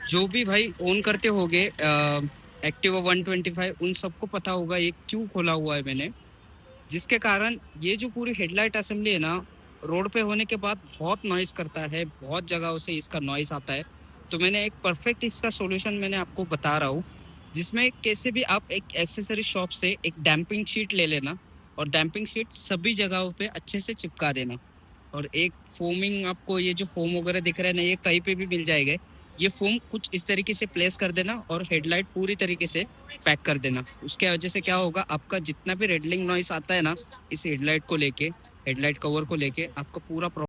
जो भी भाई ओन करते होगे एक्टिवा 125, उन सबको पता होगा ये क्यों खोला हुआ है मैंने। जिसके कारण ये जो पूरी हेडलाइट असेंबली है ना, रोड पे होने के बाद बहुत नॉइस करता है, बहुत जगहों से इसका नॉइस आता है। तो मैंने एक परफेक्ट इसका सॉल्यूशन मैंने आपको बता रहा हूँ, जिसमें कैसे भी आप एक एक्सेसरी शॉप से एक डैम्पिंग शीट ले लेना, और डैम्पिंग शीट सभी जगहों पे अच्छे से चिपका देना। और एक फोमिंग, आपको ये जो फोम वगैरह दिख रहा है ना, ये कहीं पे भी मिल जाएगा। ये फोम कुछ इस तरीके से प्लेस कर देना और हेडलाइट पूरी तरीके से पैक कर देना। उसके वजह से क्या होगा, आपका जितना भी रेडलिंग नॉइस आता है ना इस हेडलाइट को लेके, हेडलाइट कवर को लेके, आपका पूरा